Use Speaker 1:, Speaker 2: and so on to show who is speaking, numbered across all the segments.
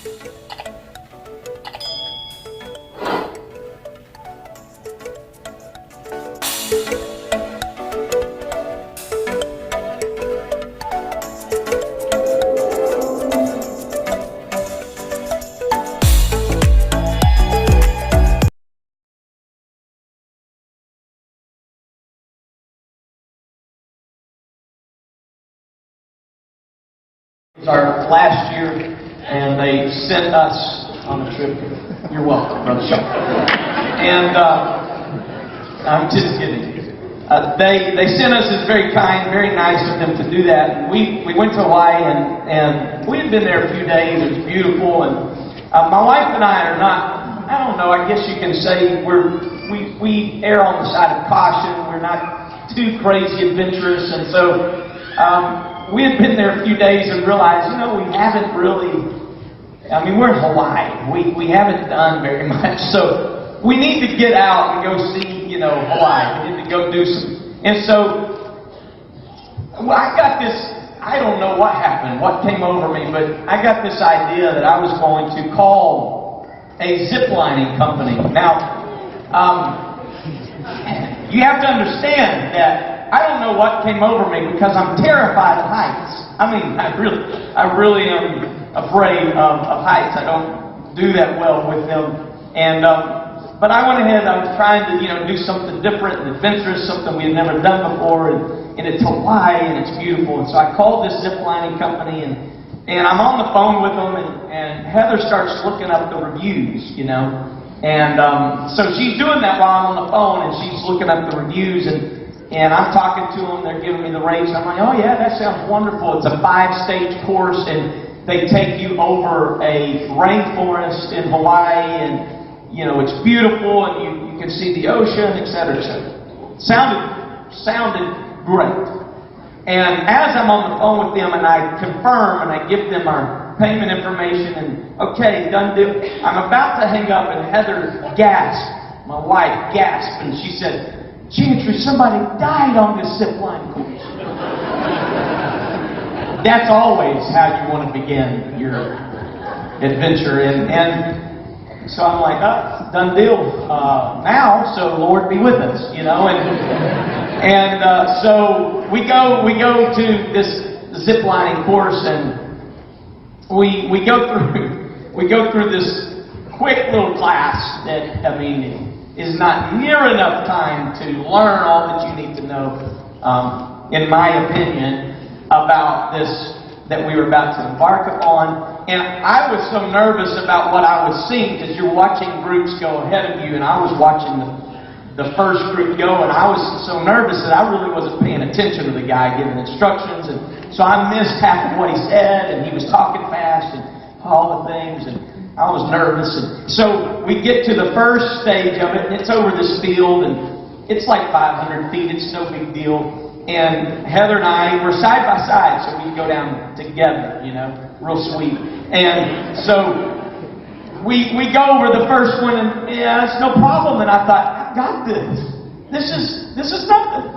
Speaker 1: It was our last year, and they sent us on a trip. You're welcome, Brother Shaw. And I'm just kidding. They sent us. It's very kind, very nice of them to do that. And we went to Hawaii, and we had been there a few days. It was beautiful, and my wife and I are not. I don't know. I guess you can say we err on the side of caution. We're not too crazy adventurous, and so. We had been there a few days and realized, we haven't really, we're in Hawaii. We haven't done very much. So we need to get out and go see, Hawaii. We need to go do some. And so I got this, I don't know what happened, what came over me, but I got this idea that I was going to call a ziplining company. Now, you have to understand that I don't know what came over me because I'm terrified of heights. I really am afraid of heights. I don't do that well with them. And but I went ahead. I was trying to do something different and adventurous, something we had never done before. And it's Hawaii and it's beautiful. And so I called this ziplining company and I'm on the phone with them and Heather starts looking up the reviews, And so she's doing that while I'm on the phone and she's looking up the reviews and I'm talking to them, they're giving me the rates. I'm like, oh yeah, that sounds wonderful. It's a 5-stage course, and they take you over a rainforest in Hawaii, and it's beautiful, and you can see the ocean, etc., etc. Sounded great. And as I'm on the phone with them, and I confirm, and I give them our payment information, and okay, done deal. I'm about to hang up, and Heather gasped. My wife gasped, and she said, Gentry, somebody died on this zipline course. That's always how you want to begin your adventure. And so I'm like, done deal now, so Lord be with us, And so we go to this ziplining course, and we go through this quick little class that, is not near enough time to learn all that you need to know, in my opinion, about this that we were about to embark upon. And I was so nervous about what I was seeing, because you're watching groups go ahead of you, and I was watching the first group go, and I was so nervous that I really wasn't paying attention to the guy giving instructions, and so I missed half of what he said, and he was talking fast, and all the things, and I was nervous. And so we get to the first stage of it, and it's over this field, and it's like 500 feet. It's no big deal. And Heather and I were side by side, so we could go down together, real sweet. And so we go over the first one, and it's no problem. And I thought, I got this. This is nothing.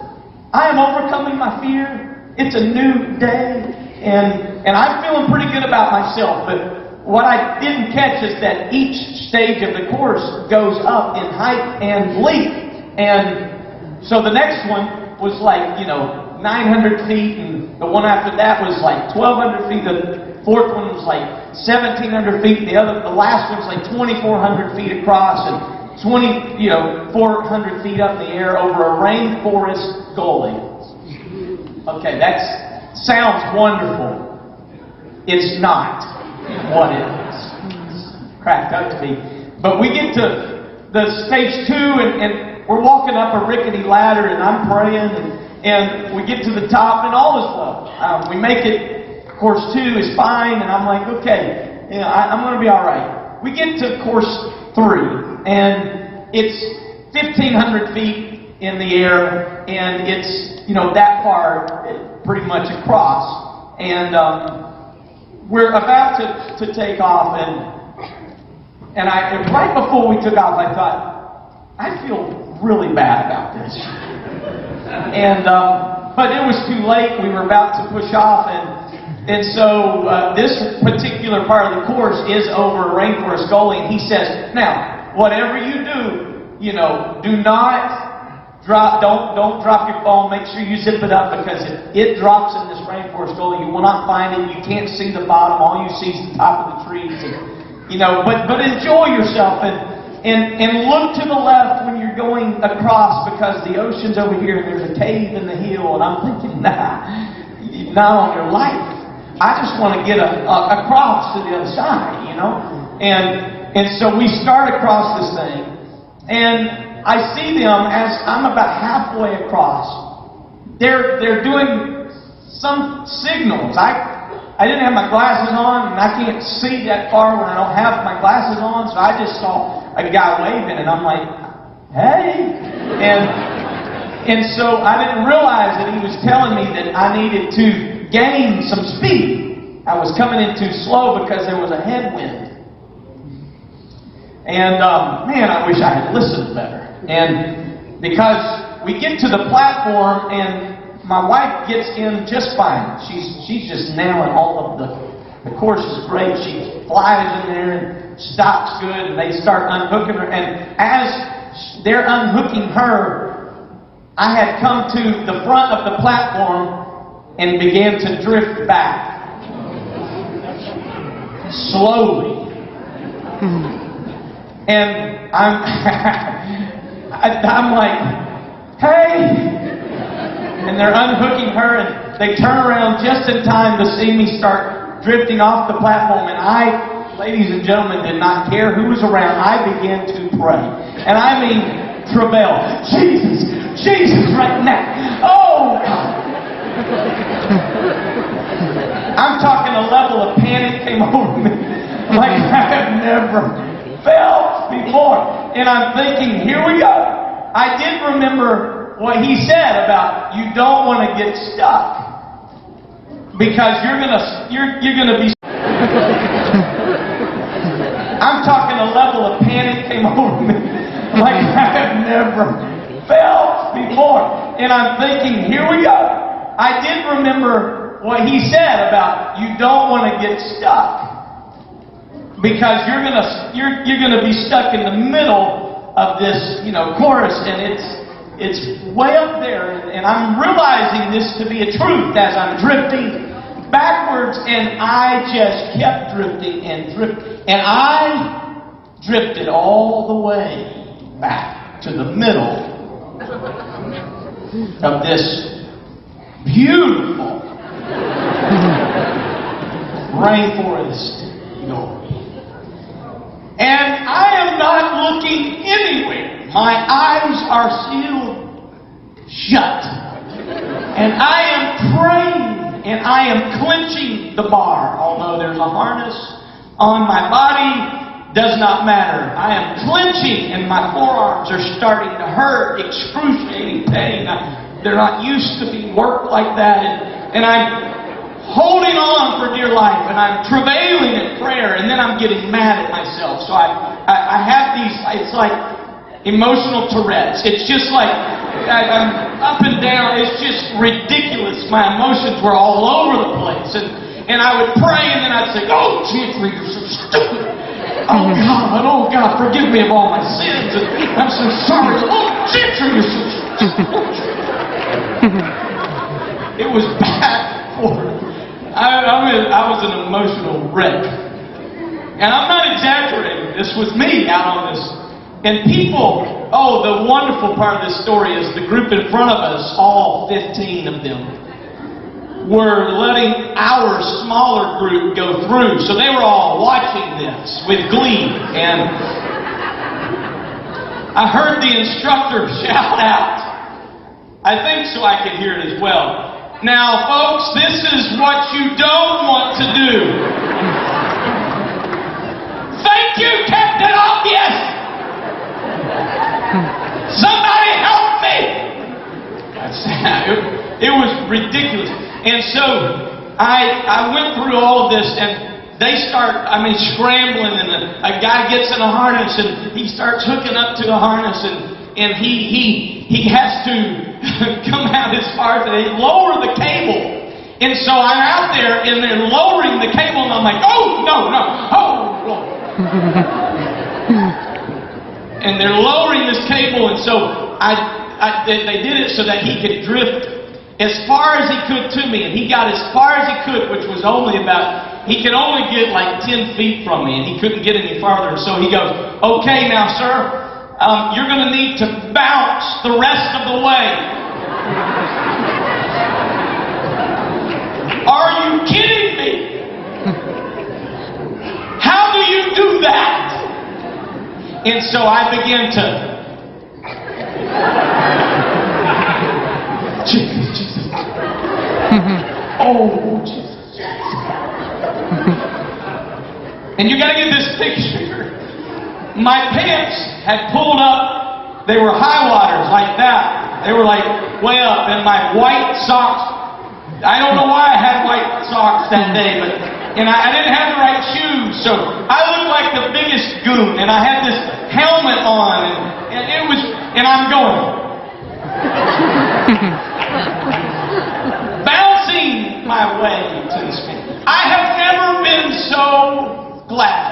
Speaker 1: I am overcoming my fear. It's a new day, and I'm feeling pretty good about myself. But what I didn't catch is that each stage of the course goes up in height and length. And so the next one was like, 900 feet, and the one after that was like 1,200 feet. The fourth one was like 1,700 feet. The last one was like 2,400 feet across, and 400 feet up in the air over a rainforest gully. Okay, that sounds wonderful. It's not what it is. Cracked up to me. But we get to the stage 2, and we're walking up a rickety ladder, and I'm praying, and we get to the top, and all is well. We make it. Course 2 is fine, and I'm like, okay, I'm going to be all right. We get to course 3, and it's 1,500 feet in the air, and it's that far pretty much across, and we're about to take off, and right before we took off, I thought, I feel really bad about this. And but it was too late. We were about to push off, And so this particular part of the course is over rainforest goalie. And he says, now, whatever you do, do not drop, don't drop your phone. Make sure you zip it up, because if it drops in this rainforest goalie, you will not find it. You can't see the bottom. All you see is the top of the trees. And, but enjoy yourself and look to the left when you're going across, because the ocean's over here and there's a cave in the hill. And I'm thinking, not on your life. I just want to get across to the other side, And so we start across this thing, and I see them as I'm about halfway across. They're doing some signals. I didn't have my glasses on, and I can't see that far when I don't have my glasses on, so I just saw a guy waving, and I'm like, hey! And so I didn't realize that he was telling me that I needed to gain some speed. I was coming in too slow because there was a headwind. And man, I wish I had listened better. And because we get to the platform, and my wife gets in just fine. She's just nailing all of the course is great. She flies in there and stops good, and they start unhooking her. And as they're unhooking her, I had come to the front of the platform and began to drift back. Slowly. And I'm like, hey! And they're unhooking her, and they turn around just in time to see me start drifting off the platform. And I, ladies and gentlemen, did not care who was around. I began to pray. And I mean, travail. Jesus, right now. Oh, God. I'm talking a level of panic came over me like I have never felt before. And I'm thinking, here we go. I did remember what he said about you don't want to get stuck, because you're gonna be. I'm talking a level of panic came over me like I have never felt before. And I'm thinking, here we go. I did remember what he said about you don't want to get stuck, because you're gonna be stuck in the middle of this chorus, and it's way up there, and I'm realizing this to be a truth as I'm drifting backwards, and I just kept drifting and I drifted all the way back to the middle of this beautiful rainforest glory. And I am not looking anywhere. My eyes are sealed shut. And I am praying, and I am clenching the bar. Although there's a harness on my body, does not matter. I am clenching, and my forearms are starting to hurt, excruciating pain. They're not used to being worked like that, and I'm holding on for dear life, and I'm travailing in prayer, and then I'm getting mad at myself. So I have these, it's like emotional Tourette's. It's just like I'm up and down. It's just ridiculous. My emotions were all over the place, and I would pray, and then I'd say, "Oh, Chancellor, you're so stupid. Oh God, forgive me of all my sins. And I'm so sorry. Oh, Chancellor, you're so stupid." It was back and forth. I was an emotional wreck. And I'm not exaggerating. This was me out on this. And people, the wonderful part of this story is the group in front of us, all 15 of them, were letting our smaller group go through. So they were all watching this with glee. And I heard the instructor shout out. I think so I could hear it as well. Now, folks, this is what you don't want to do. Thank you, Captain Obvious! Somebody help me! It was ridiculous. And so I went through all of this, and they start, scrambling, and a guy gets in a harness, and he starts hooking up to a harness, and he has to come out as far as they lower the cable. And so I'm out there and they're lowering the cable and I'm like, oh, no, oh, Lord. And they're lowering this cable, and so they did it so that he could drift as far as he could to me. And he got as far as he could, which was only about, he could only get like 10 feet from me, and he couldn't get any farther. So he goes, okay, now, sir, you're going to need to bounce the rest of the way. Are you kidding me? How do you do that? And so I began to... Jesus. Oh, Jesus. And you got to get this picture. My pants had pulled up. They were high waters like that. They were like way up. And my white socks... I don't know why I had white socks that day, but I didn't have the right shoes, so I looked like the biggest goon, and I had this helmet on, and it was, and I'm going bouncing my way to the screen. I have never been so glad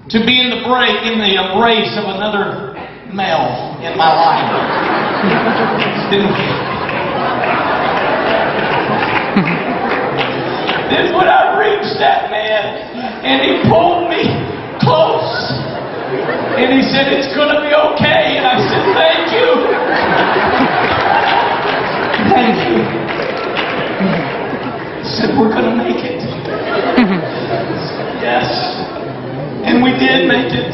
Speaker 1: to be in the embrace of another male in my life. Then when I reached that man, and he pulled me close, and he said, it's going to be okay. And I said, thank you. Thank you. He said, we're going to make it. Yes. And we did make it.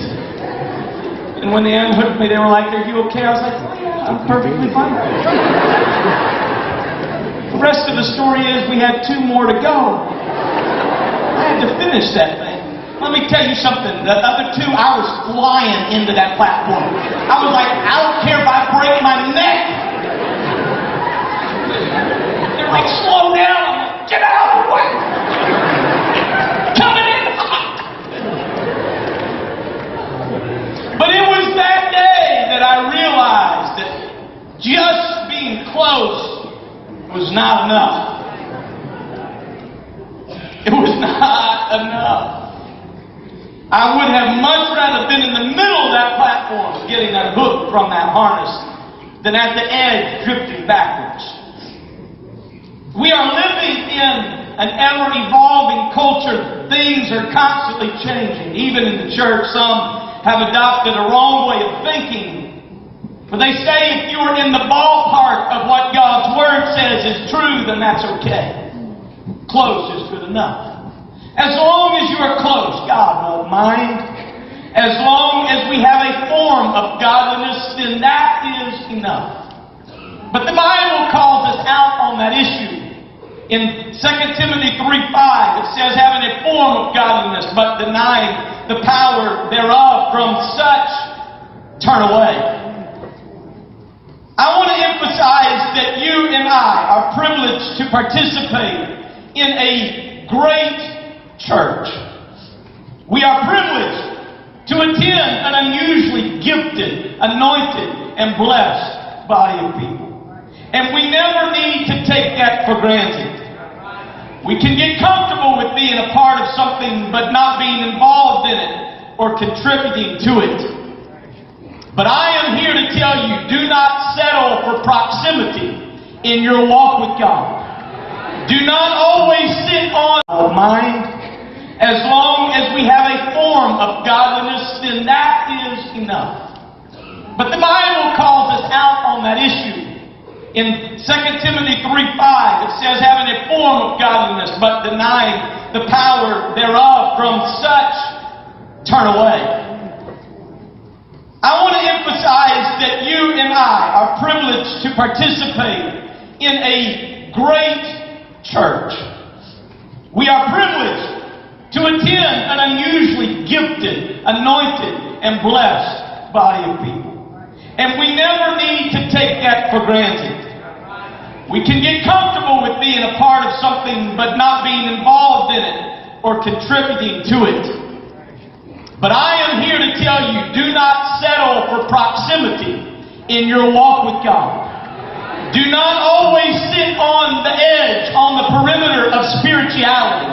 Speaker 1: And when they unhooked me, they were like, are you okay? I was like, oh yeah, I'm perfectly fine. The rest of the story is we had 2 more to go. I had to finish that thing. Let me tell you something. The other 2, I was flying into that platform. I was like, I don't care if I break my neck. They're like, slow down. I'm like, get out of the way. Coming in hot. But it was that day that I realized that just being close was not enough. It was not enough. I would have much rather been in the middle of that platform getting that hook from that harness than at the edge drifting backwards. We are living in an ever-evolving culture. Things are constantly changing. Even in the church, some have adopted a wrong way of thinking. But they say if you're in the ballpark of what God's Word says is true, then that's okay. Close is good enough. As long as you are close, God won't mind. As long as we have a form of godliness, then that is enough. But the Bible calls us out on that issue. In 2 Timothy 3:5, it says, having a form of godliness, but denying the power thereof, from such turn away. I want to emphasize that you and I are privileged to participate in a great church. We are privileged to attend an unusually gifted, anointed, and blessed body of people. And we never need to take that for granted. We can get comfortable with being a part of something but not being involved in it or contributing to it. But I am here to tell you, do not settle for proximity in your walk with God. Do not always sit on our mind. As long as we have a form of godliness, then that is enough. But the Bible calls us out on that issue. In 2 Timothy 3:5, it says, having a form of godliness, but denying the power thereof, from such turn away. I want to emphasize that you and I are privileged to participate in a great church. We are privileged to attend an unusually gifted, anointed, and blessed body of people. And we never need to take that for granted. We can get comfortable with being a part of something but not being involved in it or contributing to it. But I am here to tell you, do not settle for proximity in your walk with God. Do not always sit on the edge, on the perimeter of spirituality.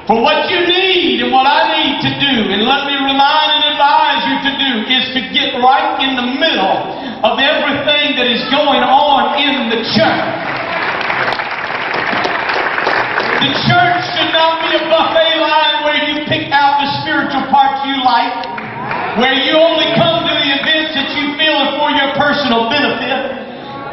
Speaker 1: For what you need and what I need to do, and let me remind and advise you to do, is to get right in the middle of everything that is going on in the church. The church should not be a buffet line where you pick out the spiritual parts you like, where you only come to the events that you feel are for your personal benefit.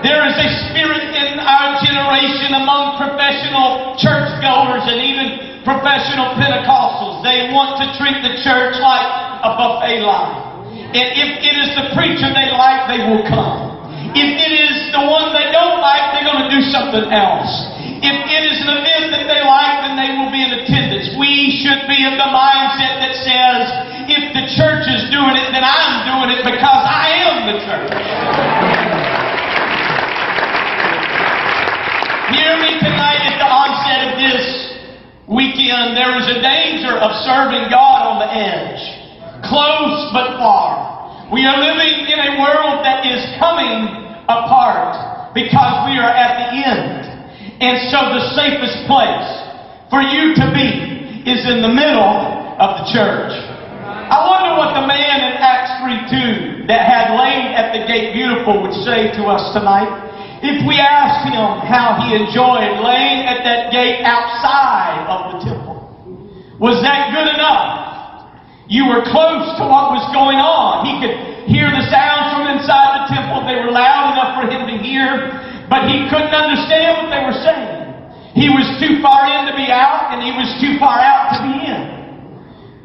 Speaker 1: There is a spirit in our generation among professional churchgoers and even professional Pentecostals. They want to treat the church like a buffet line. And if it is the preacher they like, they will come. If it is the one they don't like, they're going to do something else. If it is an event that they like, then they will be in attendance. We should be of the mindset that says, if the church is doing it, then I'm doing it because I am the church. Hear me tonight at the onset of this weekend. There is a danger of serving God on the edge. Close but far. We are living in a world that is coming apart because we are at the end. And so the safest place for you to be is in the middle of the church. I wonder what the man in Acts 3:2 that had laid at the gate beautiful would say to us tonight. If we asked him how he enjoyed laying at that gate outside of the temple. Was that good enough? You were close to what was going on. He could hear the sounds from inside the temple. They were loud enough for him to hear, but he couldn't understand what they were saying. He was too far in to be out, and he was too far out to be in.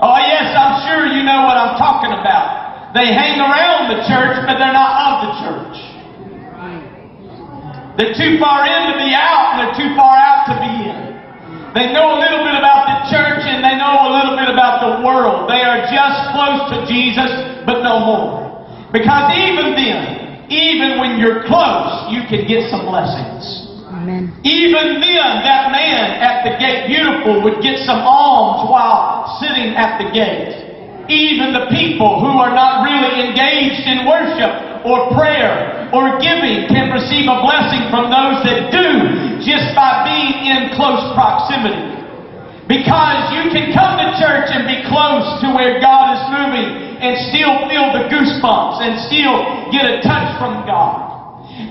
Speaker 1: Oh yes, I'm sure you know what I'm talking about. They hang around the church, but they're not of the church. They're too far in to be out, and they're too far out to be in. They know a little bit about the church, and they know a little bit about the world. They are just close to Jesus, but no more. Because even then, even when you're close, you can get some blessings. Amen. Even then, that man at the gate beautiful would get some alms while sitting at the gate. Even the people who are not really engaged in worship or prayer or giving can receive a blessing from those that do just by being in close proximity. Because you can come to church and be close to where God is moving and still feel the goosebumps and still get a touch from God.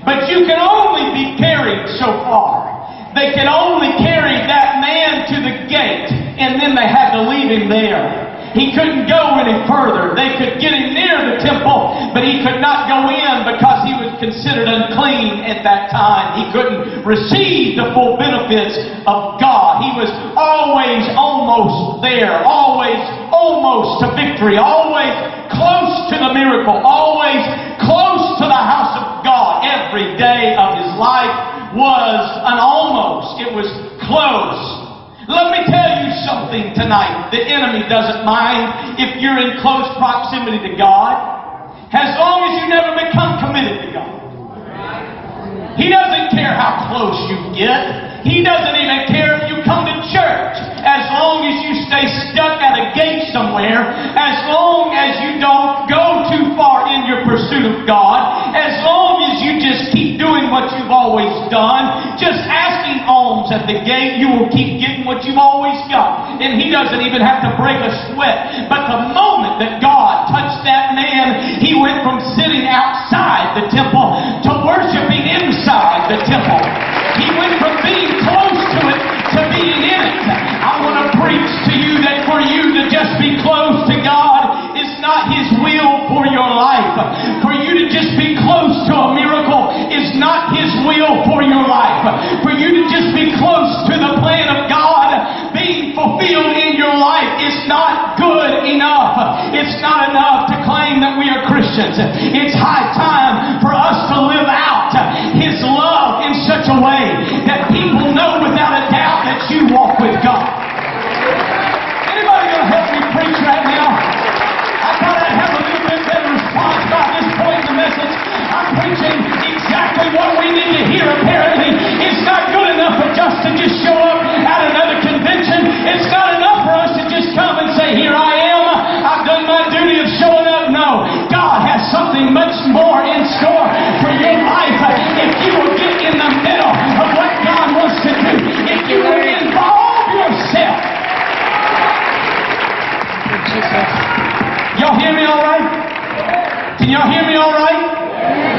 Speaker 1: But you can only be carried so far. They can only carry that man to the gate, and then they had to leave him there. He couldn't go any further. They could get him near the temple, but he could not go in because he was considered unclean at that time. He couldn't receive the full benefits of God. He was always almost there, always almost to victory, always close to the miracle, always close to the house of God. Every day of his life was an almost. It was close. Let me tell you something tonight. The enemy doesn't mind if you're in close proximity to God, as long as you never become committed to God. He doesn't care how close you get. He doesn't even care if you come to church, as long as you stay stuck at a gate somewhere, as long as you don't go too far in your pursuit of God, as long as you just keep doing what you've always done, just asking alms at the gate, you will keep getting what you've always got. And he doesn't even have to break a sweat. But the moment that God touched that man, he went from sitting outside the temple to worshiping inside the temple. He went from being close to it to being in it. I want to preach to you that for you to just be close to God is not His will for your life. For you to just be close to a miracle is not His will for your life. For you to just be close to the plan of God being fulfilled in your life is not good enough. It's not enough to claim that we are Christians. It's high time for us to live out His love in such a way that people know without a doubt that you walk with God. Anybody going to help me preach right now? I thought I'd have a little bit better response by this point in the message. I'm preaching exactly what we need to hear, apparently. It's not good enough for us to just show up at another convention. It's not enough for us to just come and say, here I am, I've done my duty of showing up. No, God has something much more in store for your life. If you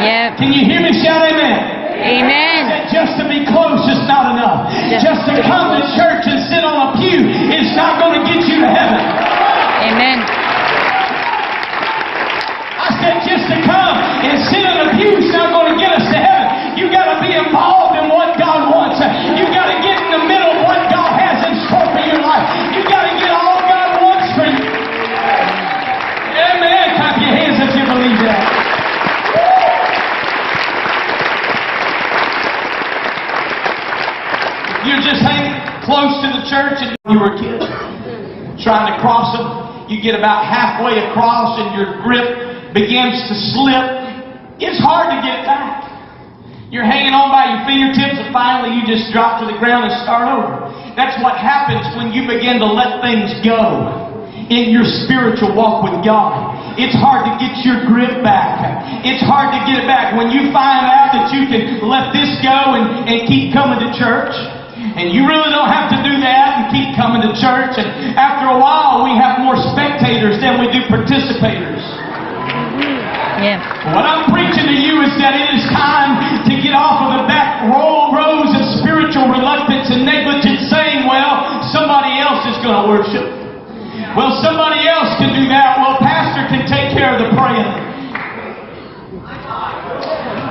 Speaker 2: Yep.
Speaker 1: Can you hear me shout amen?
Speaker 2: Amen.
Speaker 1: Just to be close is not enough. Just to come to church and sit on a pew is not going to get you to heaven.
Speaker 2: Amen.
Speaker 1: I said just to come and sit on a pew is not going to get us to heaven. You got to be involved in what God wants. You got to get in the middle of what God has in store for your life. You got to get all God wants for you. Amen. Clap your hands if you believe that. You're just hanging close to the church and you were a kid trying to cross them. You get about halfway across and your grip begins to slip. It's hard to get it back. You're hanging on by your fingertips and finally you just drop to the ground and start over. That's what happens when you begin to let things go in your spiritual walk with God. It's hard to get your grip back. It's hard to get it back when you find out that you can let this go and keep coming to church. And you really don't have to do that and keep coming to church. And after a while, we have more spectators than we do participators.
Speaker 2: Yeah.
Speaker 1: What I'm preaching to you is that it is time to get off of the back rows of spiritual reluctance and negligence saying, well, somebody else is going to worship. Well, somebody else can do that. Well, pastor can take care of the praying.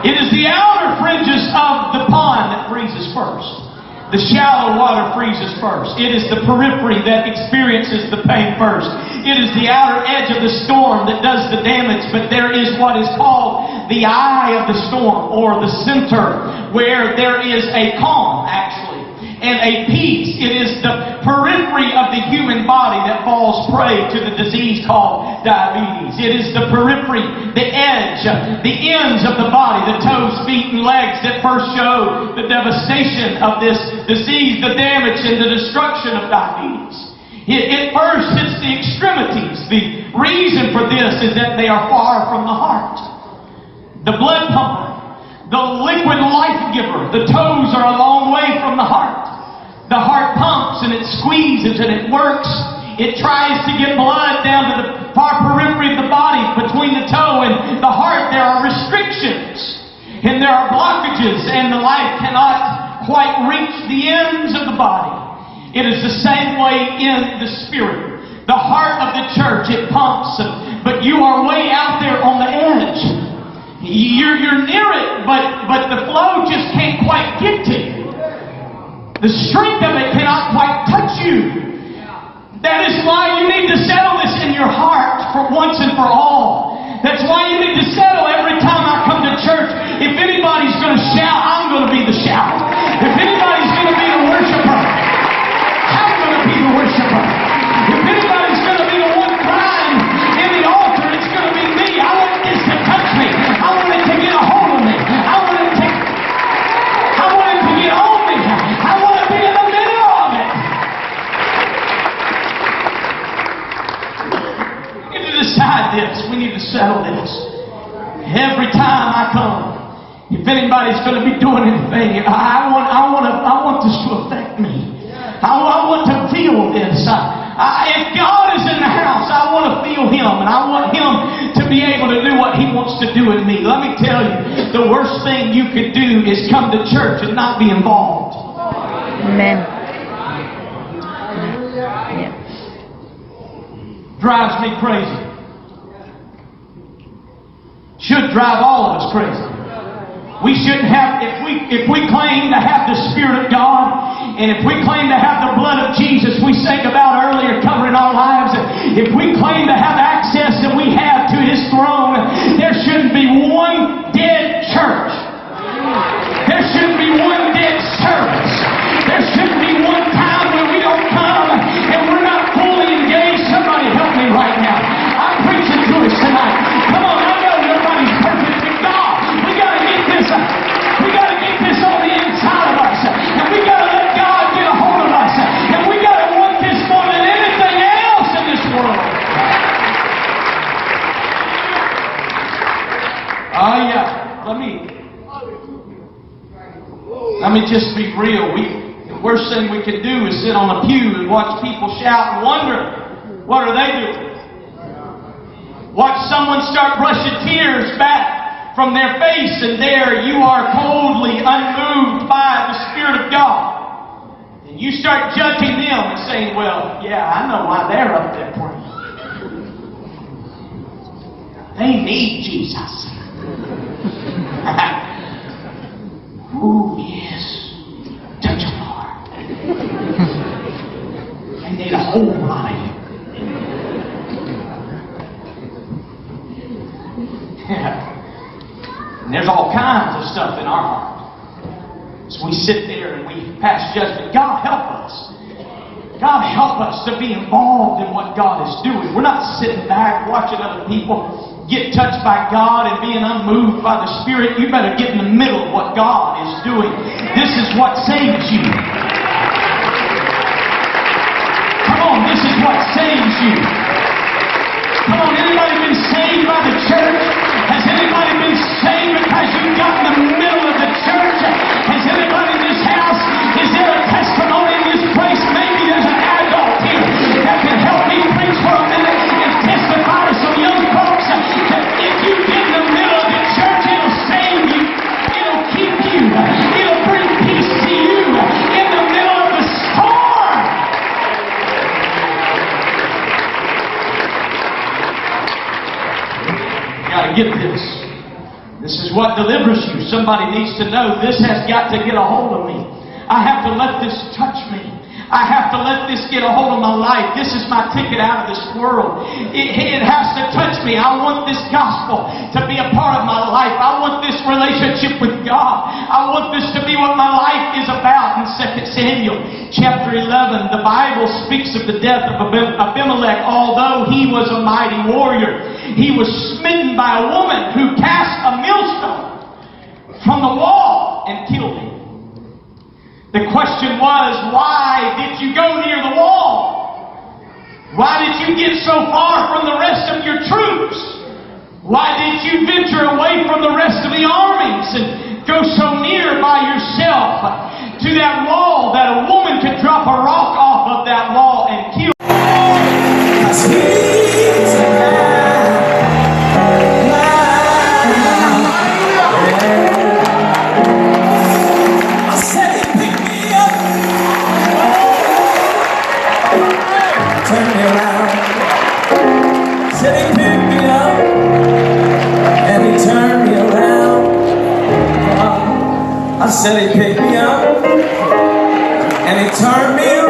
Speaker 1: It is the outer fringes of the pond that freezes first. The shallow water freezes first. It is the periphery that experiences the pain first. It is the outer edge of the storm that does the damage, but there is what is called the eye of the storm, or the center, where there is a calm, actually, and a peace. It is the periphery of the human body that falls prey to the disease called diabetes. It is the periphery, the edge, the ends of the body, the toes, feet, and legs that first show the devastation of this disease, the damage and the destruction of diabetes. It first hits the extremities. The reason for this is that they are far from the heart. The blood pumper, the liquid life giver. The toes are a long way from the heart. The heart pumps and it squeezes and it works. It tries to get blood down to the far periphery of the body between the toe and the heart. There are restrictions and there are blockages and the life cannot quite reach the ends of the body. It is the same way in the spirit. The heart of the church, it pumps, but you are way out there on the edge. You're near it, but the flow just can't quite get to you. The strength of it cannot quite touch you. That is why you need to settle this in your heart for once and for all. That's why you need to settle every time I come to church. If anybody's going to shout, I'm going to be the shout. If anybody's going to be the worshiper, I'm going to be the worshiper. If anybody's going to be the one crying in the altar, it's going to be me. I want this to touch me. I want it to get a hold of me. I want it to get on me. I want to be in the middle of it. We need to decide this. We need to settle this. Every time I come, if anybody's going to be doing anything, I want this to affect me. I want to feel this. If God is in the house, I want to feel Him, and I want Him to be able to do what He wants to do in me. Let me tell you, the worst thing you could do is come to church and not be involved.
Speaker 2: Amen. Yeah.
Speaker 1: Drives me crazy. Should drive all of us crazy. We shouldn't have, if we claim to have the Spirit of God, and if we claim to have the blood of Jesus we sang about earlier covering our lives, if we claim to have access that we have to His throne, there shouldn't be one dead church. There shouldn't be one dead service. There shouldn't be one time when we don't come and we're not fully engaged. Somebody help me right now. I'm preaching to us tonight. Come on, I know nobody's perfect, but God, we got to get this on the inside of us. And we got to let God get a hold of us. And we got to want this more than anything else in this world. Oh yeah, let me just be real. The worst thing we can do is sit on a pew and watch people shout and wonder, what are they doing? Watch someone start brushing tears back from their face, and there you are coldly unmoved by the Spirit of God. And you start judging them and saying, well, yeah, I know why they're up there praying. They need Jesus. Oh, yes. Touch them, Lord. They need a whole lot of you. And there's all kinds of stuff in our heart. So we sit there and we pass judgment. God help us. God help us to be involved in what God is doing. We're not sitting back watching other people get touched by God and being unmoved by the Spirit. You better get in the middle of what God is doing. This is what saves you. Come on, this is what saves you. Come on, anybody been saved by the church? Has anybody been saved because you got in the middle of the church? Has anybody in this house, is there a testimony in this place? Maybe there's an adult here that can help me preach for a minute and testify to some young folks that if you get in the middle of the church, it'll save you. It'll keep you. It'll bring peace to you in the middle of the storm. You got to get this. This is what delivers you. Somebody needs to know this has got to get a hold of me. I have to let this touch me. I have to let this get a hold of my life. This is my ticket out of this world. It has to touch me. I want this gospel to be a part of my life. I want this relationship with God. I want this to be what my life is about. In 2 Samuel chapter 11, the Bible speaks of the death of Abimelech. Although he was a mighty warrior, he was smitten by a woman who cast a millstone from the wall and killed him. The question was, why did you go near the wall? Why did you get so far from the rest of your troops? Why did you venture away from the rest of the armies and go so near by yourself to that wall that a woman could drop a rock off of that wall and kill?
Speaker 3: I said he picked me up and he turned me around.